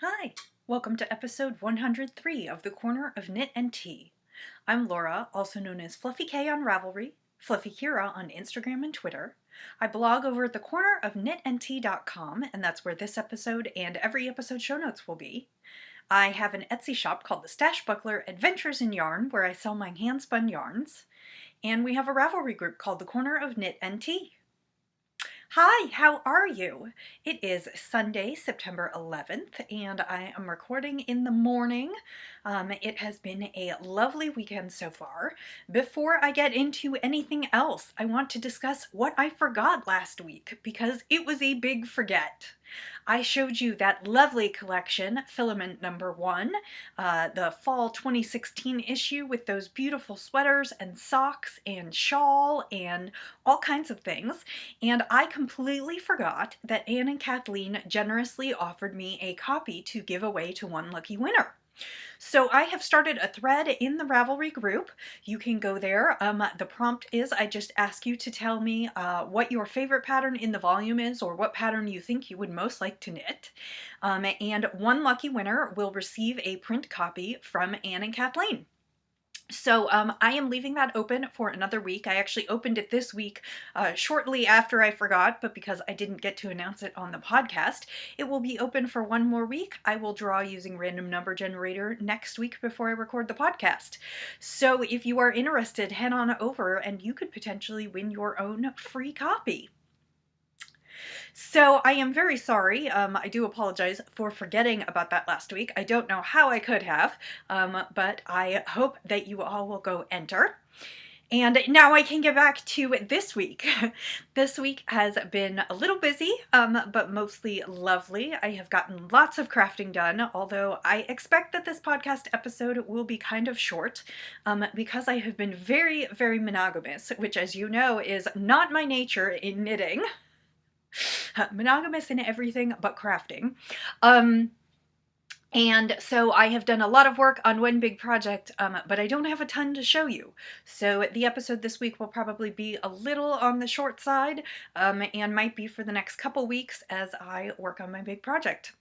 Hi, welcome to episode 103 of The Corner of Knit and Tea. I'm Laura, also known as Fluffy K on Ravelry, Fluffy Kira on Instagram and Twitter. I blog over at thecornerofknitandtea.com, and that's where this episode and every episode show notes will be. I have an Etsy shop called the Stash Buckler Adventures in Yarn, where I sell my hand-spun yarns. And we have a Ravelry group called The Corner of Knit and Tea. Hi, how are you? It is Sunday, September 11th, and I am recording in the morning. It has been a lovely weekend so far. Before I get into anything else, I want to discuss what I forgot last week because it was a big forget. I showed you that lovely collection, Filament number 1, the fall 2016 issue with those beautiful sweaters and socks and shawl and all kinds of things. And I completely forgot that Anne and Kathleen generously offered me a copy to give away to one lucky winner. So I have started a thread in the Ravelry group. You can go there. The prompt is I just ask you to tell me what your favorite pattern in the volume is or what pattern you think you would most like to knit. And one lucky winner will receive a print copy from Anne and Kathleen. So I am leaving that open for another week. I actually opened it this week shortly after I forgot, but because I didn't get to announce it on the podcast, it will be open for one more week. I will draw using random number generator next week before I record the podcast. So if you are interested, head on over and you could potentially win your own free copy. So I am very sorry. I do apologize for forgetting about that last week. I don't know how I could have, but I hope that you all will go enter. And now I can get back to this week. This week has been a little busy, but mostly lovely. I have gotten lots of crafting done, although I expect that this podcast episode will be kind of short, because I have been very, very monogamous, which, as you know, is not my nature in knitting. Monogamous in everything but crafting. And so I have done a lot of work on one big project, but I don't have a ton to show you. So the episode this week will probably be a little on the short side, and might be for the next couple weeks as I work on my big project.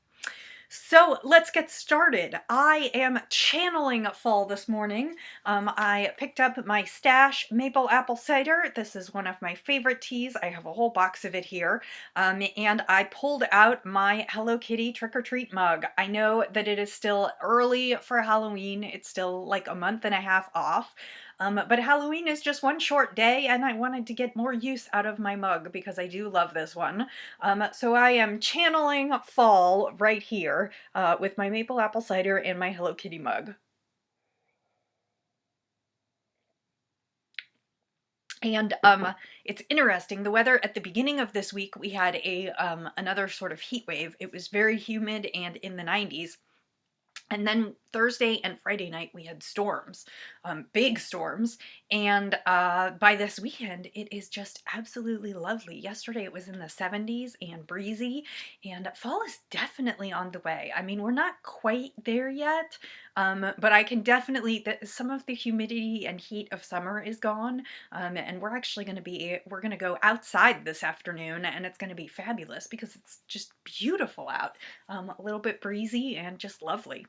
So let's get started. I am channeling fall this morning. I picked up my Stash maple apple cider. This is one of my favorite teas. I have a whole box of it here. And I pulled out my Hello Kitty trick-or-treat mug. I know that it is still early for Halloween. It's still like a month and a half off. But Halloween is just one short day, and I wanted to get more use out of my mug because I do love this one. So I am channeling fall right here with my maple apple cider and my Hello Kitty mug. And it's interesting, the weather at the beginning of this week, we had another sort of heat wave. It was very humid and in the 90s. And then Thursday and Friday night we had storms, big storms, and by this weekend it is just absolutely lovely. Yesterday it was in the 70s and breezy, and fall is definitely on the way. I mean, we're not quite there yet, but I can definitely, some of the humidity and heat of summer is gone, and we're actually going to go outside this afternoon, and it's going to be fabulous because it's just beautiful out, a little bit breezy and just lovely.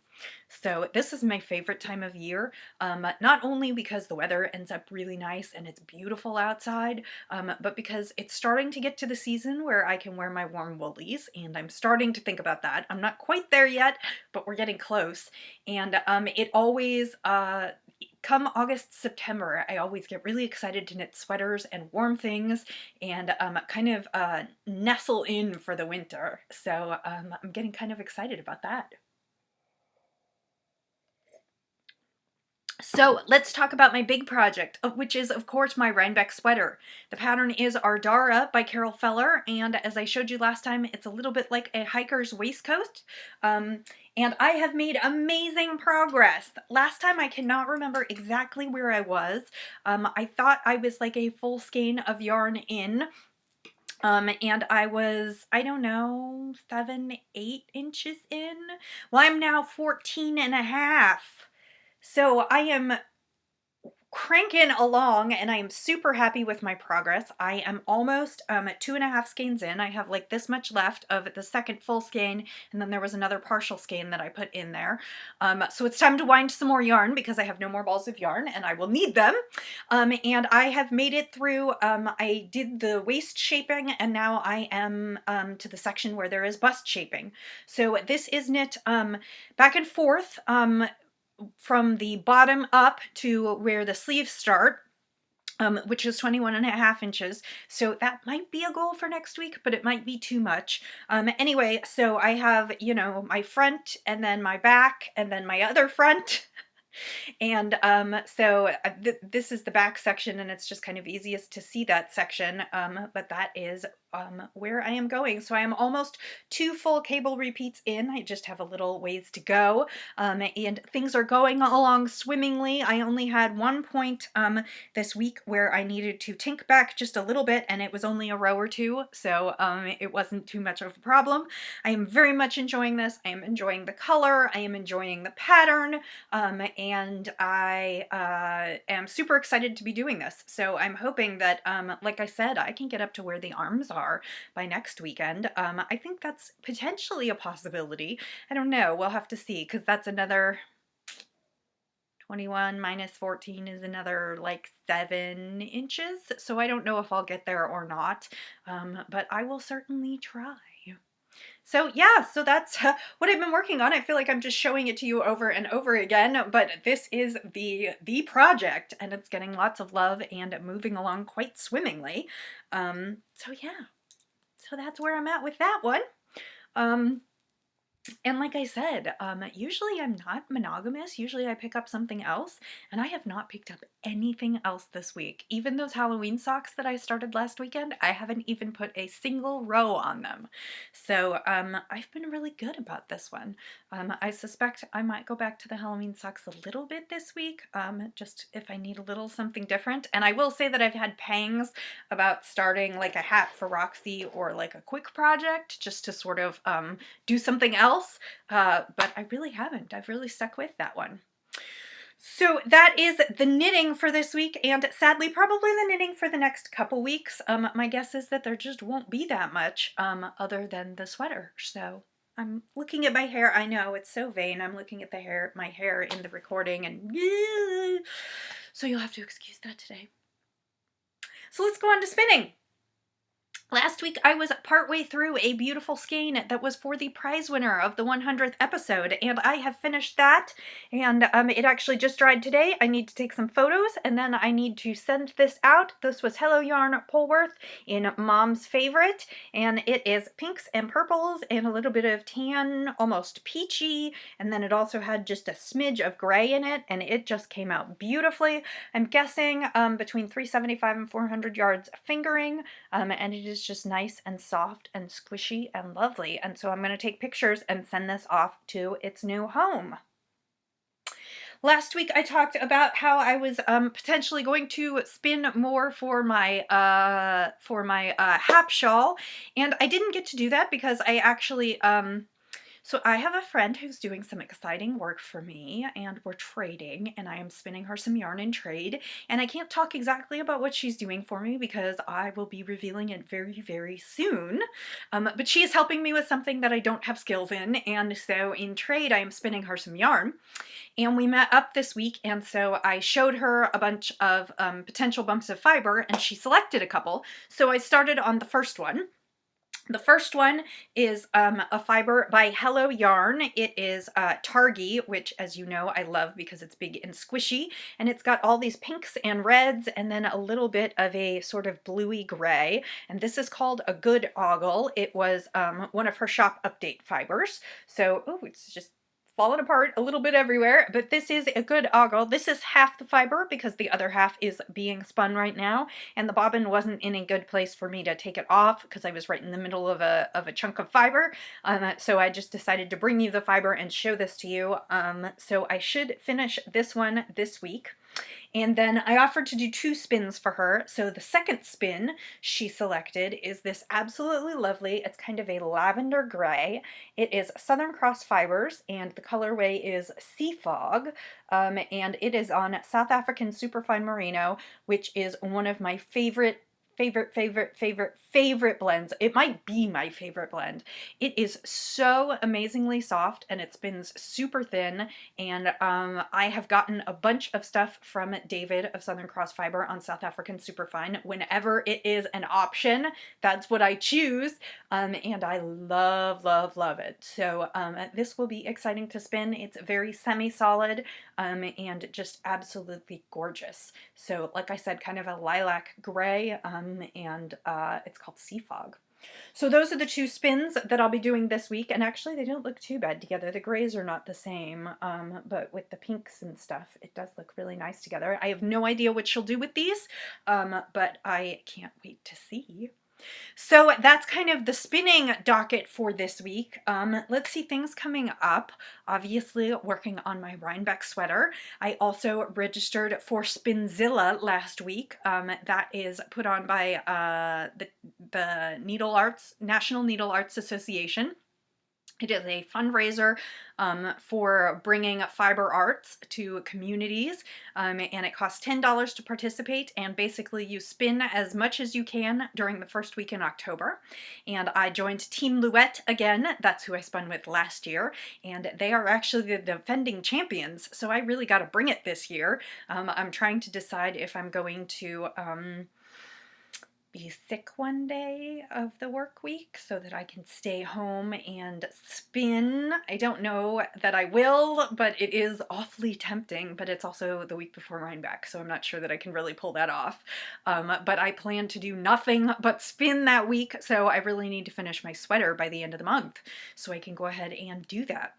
So this is my favorite time of year, not only because the weather ends up really nice and it's beautiful outside, but because it's starting to get to the season where I can wear my warm woolies, and I'm starting to think about that. I'm not quite there yet, but we're getting close. And it always, come August, September, I always get really excited to knit sweaters and warm things and kind of nestle in for the winter. So I'm getting kind of excited about that. So let's talk about my big project, which is, of course, my Rhinebeck sweater. The pattern is Ardara by Carol Feller, and as I showed you last time, it's a little bit like a hiker's waistcoat. And I have made amazing progress. Last time I cannot remember exactly where I was. I thought I was like a full skein of yarn in. And I was, I don't know, 7, 8 inches in. Well, I'm now 14 and a half. So I am cranking along, and I am super happy with my progress. I am almost 2.5 skeins in. I have like this much left of the second full skein, and then there was another partial skein that I put in there. So it's time to wind some more yarn because I have no more balls of yarn and I will need them. And I have made it through, I did the waist shaping, and now I am to the section where there is bust shaping. So this is knit back and forth from the bottom up to where the sleeves start, which is 21.5 inches. So that might be a goal for next week, but it might be too much. Anyway, so I have, you know, my front and then my back and then my other front. And this is the back section, and it's just kind of easiest to see that section, but that is where I am going. So I am almost 2 full cable repeats in. I just have a little ways to go, and things are going along swimmingly. I only had one point this week where I needed to tink back just a little bit, and it was only a row or two, so it wasn't too much of a problem. I am very much enjoying this. I am enjoying the color. I am enjoying the pattern, and I am super excited to be doing this. So I'm hoping that, like I said, I can get up to where the arms are by next weekend. I think that's potentially a possibility. I don't know. We'll have to see, because that's another 21 minus 14 is another like 7 inches. So I don't know if I'll get there or not, but I will certainly try. So yeah, so that's what I've been working on. I feel like I'm just showing it to you over and over again, but this is the project, and it's getting lots of love and moving along quite swimmingly. So yeah, so that's where I'm at with that one. And like I said, usually I'm not monogamous. Usually I pick up something else, and I have not picked up anything else this week. Even those Halloween socks that I started last weekend, I haven't even put a single row on them. So I've been really good about this one. I suspect I might go back to the Halloween socks a little bit this week, just if I need a little something different. And I will say that I've had pangs about starting like a hat for Roxy or like a quick project just to sort of do something else. But I really haven't. I've really stuck with that one. So that is the knitting for this week, and sadly probably the knitting for the next couple weeks. My guess is that there just won't be that much other than the sweater. So I'm looking at my hair. I know it's so vain. I'm looking at my hair in the recording, and so you'll have to excuse that today. So let's go on to spinning. Last week I was partway through a beautiful skein that was for the prize winner of the 100th episode, and I have finished that, and it actually just dried today. I need to take some photos, and then I need to send this out. This was Hello Yarn Polworth in Mom's Favorite, and it is pinks and purples and a little bit of tan, almost peachy, and then it also had just a smidge of gray in it, and it just came out beautifully. I'm guessing between 375 and 400 yards fingering, and it is just nice and soft and squishy and lovely. And so I'm going to take pictures and send this off to its new home. Last week I talked about how I was potentially going to spin more for my hap shawl, and I didn't get to do that because I actually so I have a friend who's doing some exciting work for me, and we're trading, and I am spinning her some yarn in trade, and I can't talk exactly about what she's doing for me because I will be revealing it very, very soon, but she is helping me with something that I don't have skills in, and so in trade I am spinning her some yarn, and we met up this week, and so I showed her a bunch of potential bumps of fiber, and she selected a couple, so I started on the first one. The first one is a fiber by Hello Yarn. It is Targy, which, as you know, I love because it's big and squishy, and it's got all these pinks and reds and then a little bit of a sort of bluey gray, and this is called a Good Ogle. It was one of her shop update fibers, so it's just fallen apart a little bit everywhere, but this is a Good Ogle. This is half the fiber because the other half is being spun right now, and the bobbin wasn't in a good place for me to take it off because I was right in the middle of a chunk of fiber, so I just decided to bring you the fiber and show this to you. So I should finish this one this week. And then I offered to do 2 spins for her. So the second spin she selected is this absolutely lovely, it's kind of a lavender gray. It is Southern Cross Fibers, and the colorway is Sea Fog. And it is on South African Superfine Merino, which is one of my favorite blends. It might be my favorite blend. It is so amazingly soft, and it spins super thin, and I have gotten a bunch of stuff from David of Southern Cross Fiber on South African Superfine. Whenever it is an option, that's what I choose, and I love it. So this will be exciting to spin. It's very semi-solid, and just absolutely gorgeous. So like I said, kind of a lilac gray, and it's called Sea Fog. So those are the 2 spins that I'll be doing this week, and actually they don't look too bad together. The grays are not the same, but with the pinks and stuff, it does look really nice together. I have no idea what she'll do with these, but I can't wait to see. So that's kind of the spinning docket for this week. Let's see things coming up. Obviously, working on my Rhinebeck sweater. I also registered for Spinzilla last week. That is put on by the Needle Arts, National Needle Arts Association. It is a fundraiser for bringing fiber arts to communities, and it costs $10 to participate, and basically you spin as much as you can during the first week in October. And I joined Team Louette again. That's who I spun with last year, and they are actually the defending champions, so I really got to bring it this year. I'm trying to decide if I'm going to be sick one day of the work week so that I can stay home and spin. I don't know that I will, but it is awfully tempting, but it's also the week before Rhinebeck, so I'm not sure that I can really pull that off. But I plan to do nothing but spin that week, so I really need to finish my sweater by the end of the month so I can go ahead and do that.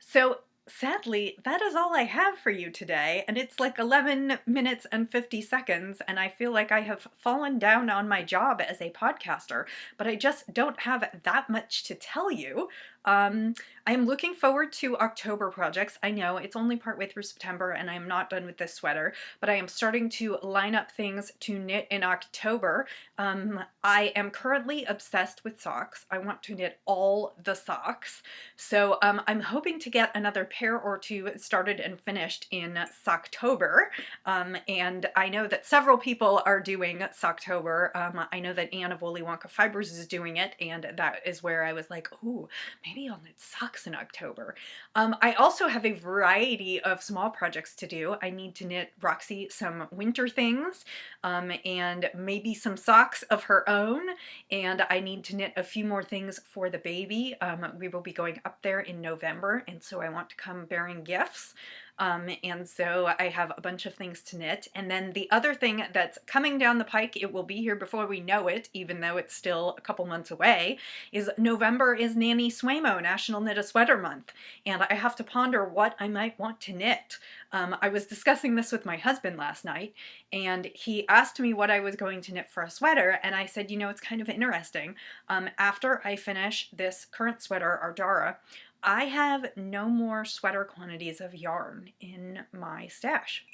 So sadly, that is all I have for you today, and it's like 11 minutes and 50 seconds, and I feel like I have fallen down on my job as a podcaster, but I just don't have that much to tell you. I am looking forward to October projects. I know it's only partway through September and I am not done with this sweater, but I am starting to line up things to knit in October. I am currently obsessed with socks. I want to knit all the socks. So I'm hoping to get another pair or 2 started and finished in Socktober. And I know that several people are doing Socktober. I know that Anne of Woolly Wonka Fibers is doing it, and that is where I was like, ooh, maybe I'll knit socks in October. I also have a variety of small projects to do. I need to knit Roxy some winter things, and maybe some socks of her own, and I need to knit a few more things for the baby. We will be going up there in November, and so I want to come bearing gifts. And so I have a bunch of things to knit. And then the other thing that's coming down the pike, it will be here before we know it, even though it's still a couple months away, is November is Nanny Swamo, National Knit a Sweater Month. And I have to ponder what I might want to knit. I was discussing this with my husband last night, and he asked me what I was going to knit for a sweater, and I said, you know, it's kind of interesting. After I finish this current sweater, Ardara, I have no more sweater quantities of yarn in my stash.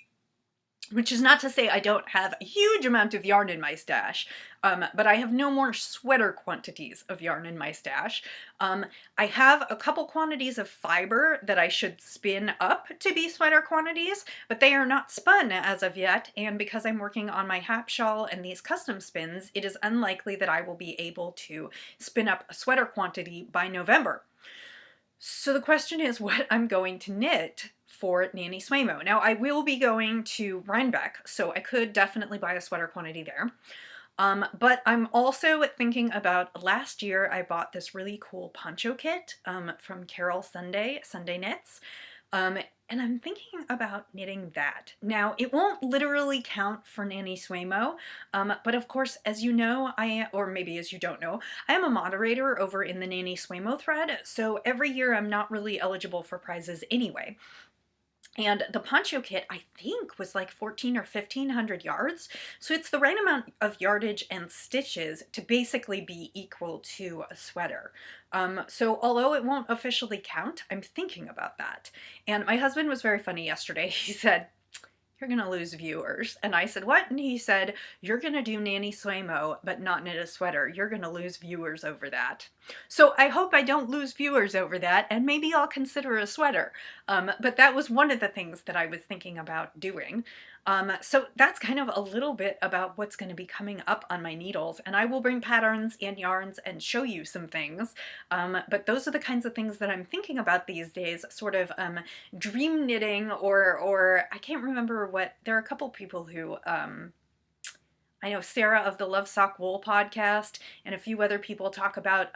Which is not to say I don't have a huge amount of yarn in my stash, but I have no more sweater quantities of yarn in my stash. I have a couple quantities of fiber that I should spin up to be sweater quantities, but they are not spun as of yet, and because I'm working on my hap shawl and these custom spins, it is unlikely that I will be able to spin up a sweater quantity by November. So the question is what I'm going to knit for Nanny Swamo. Now I will be going to Rhinebeck, so I could definitely buy a sweater quantity there. But I'm also thinking about, last year I bought this really cool poncho kit from Carol Sunday Knits. And I'm thinking about knitting that. Now, it won't literally count for Nanny Swamo, but of course, as you know, or maybe as you don't know, I am a moderator over in the Nanny Swamo thread, so every year I'm not really eligible for prizes anyway. And the poncho kit, I think, was like 1,400 or 1,500 yards. So it's the right amount of yardage and stitches to basically be equal to a sweater. So although it won't officially count, I'm thinking about that. And my husband was very funny yesterday. He said, you're gonna lose viewers. And I said, what? And he said, you're gonna do Nanny Swaymo, but not knit a sweater. You're gonna lose viewers over that. So I hope I don't lose viewers over that, and maybe I'll consider a sweater. But that was one of the things that I was thinking about doing. So that's kind of a little bit about what's going to be coming up on my needles, and I will bring patterns and yarns and show you some things. But those are the kinds of things that I'm thinking about these days, sort of dream knitting, or I can't remember what, there are a couple people who, I know Sarah of the Love Sock Wool podcast and a few other people talk about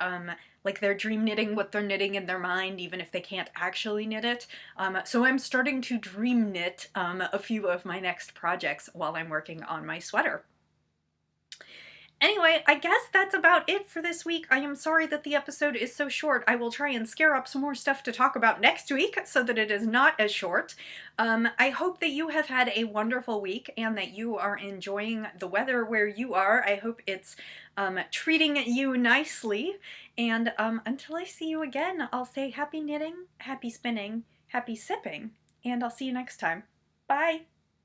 like their dream knitting, what they're knitting in their mind, even if they can't actually knit it. So I'm starting to dream knit a few of my next projects while I'm working on my sweater. Anyway, I guess that's about it for this week. I am sorry that the episode is so short. I will try and scare up some more stuff to talk about next week so that it is not as short. I hope that you have had a wonderful week and that you are enjoying the weather where you are. I hope it's treating you nicely. And until I see you again, I'll say happy knitting, happy spinning, happy sipping, and I'll see you next time. Bye!